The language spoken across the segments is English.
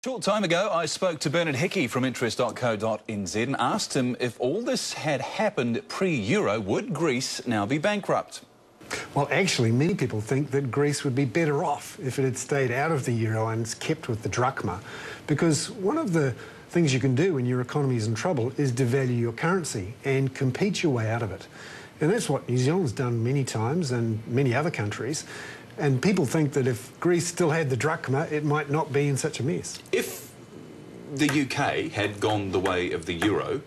Short time ago, I spoke to Bernard Hickey from interest.co.nz and asked him if all this had happened pre-Euro, would Greece now be bankrupt? Well, actually, many people think that Greece would be better off if it had stayed out of the euro and kept with the drachma, because one of the things you can do when your economy is in trouble is devalue your currency and compete your way out of it. And that's what New Zealand's done many times and many other countries. And people think that if Greece still had the drachma, it might not be in such a mess. If the UK had gone the way of the euro,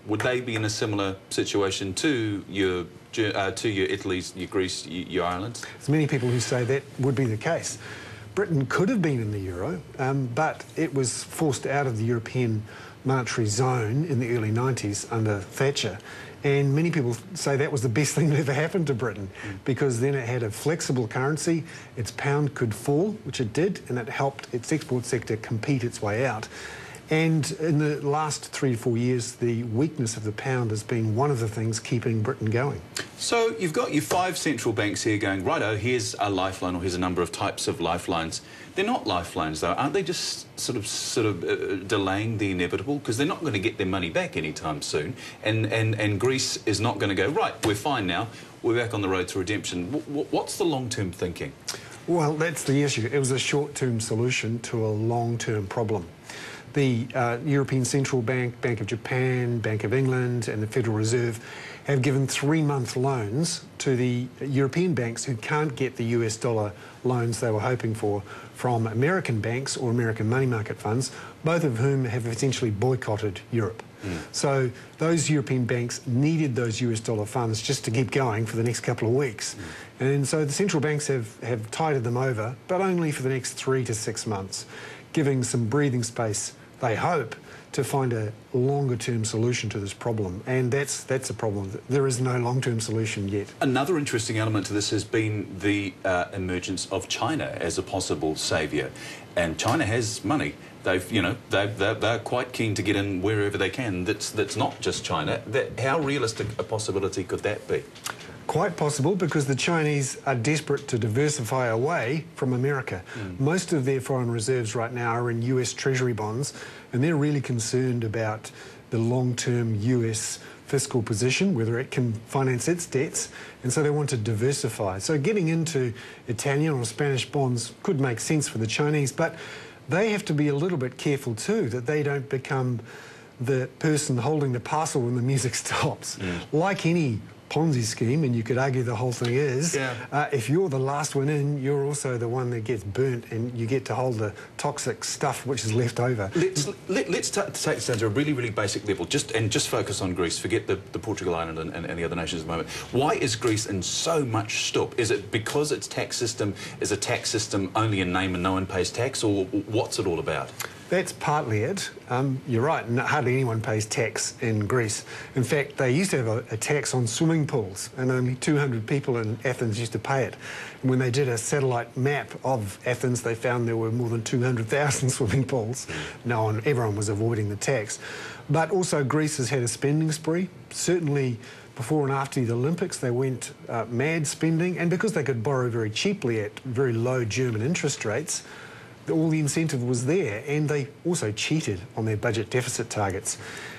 would they be in a similar situation to your Italy's, your Greece, your Ireland? There's many people who say that would be the case. Britain could have been in the euro, but it was forced out of the European monetary zone in the early 90s under Thatcher. And many people say that was the best thing that ever happened to Britain, because then it had a flexible currency, its pound could fall, which it did, and it helped its export sector compete its way out. And in the last 3 to 4 years, the weakness of the pound has been one of the things keeping Britain going. So you've got your 5 central banks here going, righto, here's a lifeline, or here's a number of types of lifelines. They're not lifelines, though. Aren't they just sort of delaying the inevitable? Because they're not going to get their money back anytime soon. And Greece is not going to go, right, we're fine now, we're back on the road to redemption. What's the long-term thinking? Well, that's the issue. It was a short-term solution to a long-term problem. The European Central Bank, Bank of Japan, Bank of England and the Federal Reserve have given 3-month loans to the European banks who can't get the US dollar loans they were hoping for from American banks or American money market funds, both of whom have essentially boycotted Europe. So those European banks needed those US dollar funds just to keep going for the next couple of weeks. And so the central banks have tided them over, but only for the next 3 to 6 months, giving some breathing space, they hope, to find a longer-term solution to this problem. And that's a problem. There is no long-term solution yet. Another interesting element to this has been the emergence of China as a possible saviour. And China has money. They're quite keen to get in wherever they can. That's not just China. How realistic a possibility could that be? Quite possible, because the Chinese are desperate to diversify away from America. Most of their foreign reserves right now are in US Treasury bonds, and they're really concerned about the long-term US fiscal position, whether it can finance its debts, and so they want to diversify. So getting into Italian or Spanish bonds could make sense for the Chinese, but they have to be a little bit careful too, that they don't become the person holding the parcel when the music stops. Like any Ponzi scheme, and you could argue the whole thing is, if you're the last one in, you're also the one that gets burnt, and you get to hold the toxic stuff which is left over. Let's take this down to a really, really basic level, just focus on Greece, forget the Portugal Island and the other nations at the moment. Why is Greece in so much stup? Is it because its tax system is a tax system only in name and no one pays tax, or what's it all about? That's partly it. You're right, hardly anyone pays tax in Greece. In fact, they used to have a tax on swimming pools, and only 200 people in Athens used to pay it. And when they did a satellite map of Athens, they found there were more than 200,000 swimming pools. Everyone was avoiding the tax. But also Greece has had a spending spree. Certainly before and after the Olympics, they went mad spending, and because they could borrow very cheaply at very low German interest rates, all the incentive was there, and they also cheated on their budget deficit targets.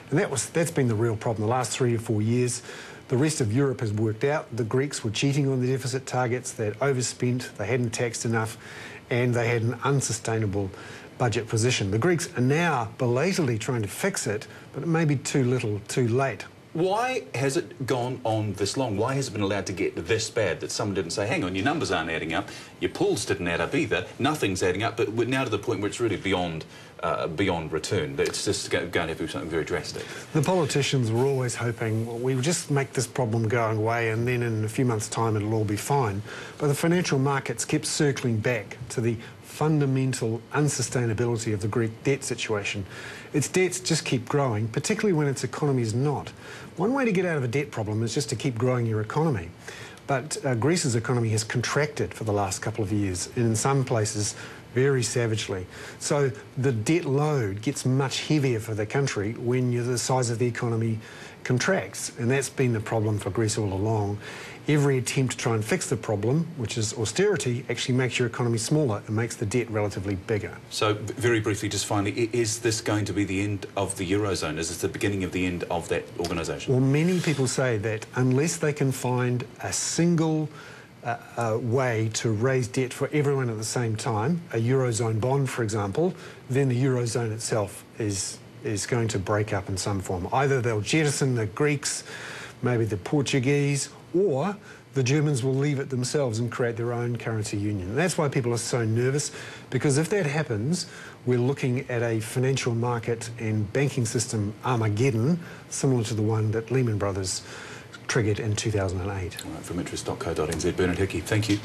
And that's been the real problem. The last 3 or 4 years, the rest of Europe has worked out. The Greeks were cheating on the deficit targets, they had overspent, they hadn't taxed enough, and they had an unsustainable budget position. The Greeks are now belatedly trying to fix it, but it may be too little, too late. Why has it gone on this long? Why has it been allowed to get this bad that someone didn't say, hang on, your numbers aren't adding up, your pools didn't add up either, nothing's adding up, but we're now to the point where it's really beyond return. It's just going to have to be something very drastic. The politicians were always hoping, well, we'll just make this problem go away and then in a few months' time it'll all be fine. But the financial markets kept circling back to the fundamental unsustainability of the Greek debt situation. Its debts just keep growing, particularly when its economy is not. One way to get out of a debt problem is just to keep growing your economy. But Greece's economy has contracted for the last couple of years, and in some places very savagely. So the debt load gets much heavier for the country when the size of the economy contracts. And that's been the problem for Greece all along. Every attempt to try and fix the problem, which is austerity, actually makes your economy smaller and makes the debt relatively bigger. So, very briefly, just finally, is this going to be the end of the Eurozone? Is this the beginning of the end of that organisation? Well, many people say that unless they can find a single way to raise debt for everyone at the same time, a Eurozone bond, for example, then the Eurozone itself is going to break up in some form. Either they'll jettison the Greeks, maybe the Portuguese, or the Germans will leave it themselves and create their own currency union. And that's why people are so nervous, because if that happens, we're looking at a financial market and banking system Armageddon, similar to the one that Lehman Brothers triggered in 2008. All right, from interest.co.nz, Bernard Hickey, thank you.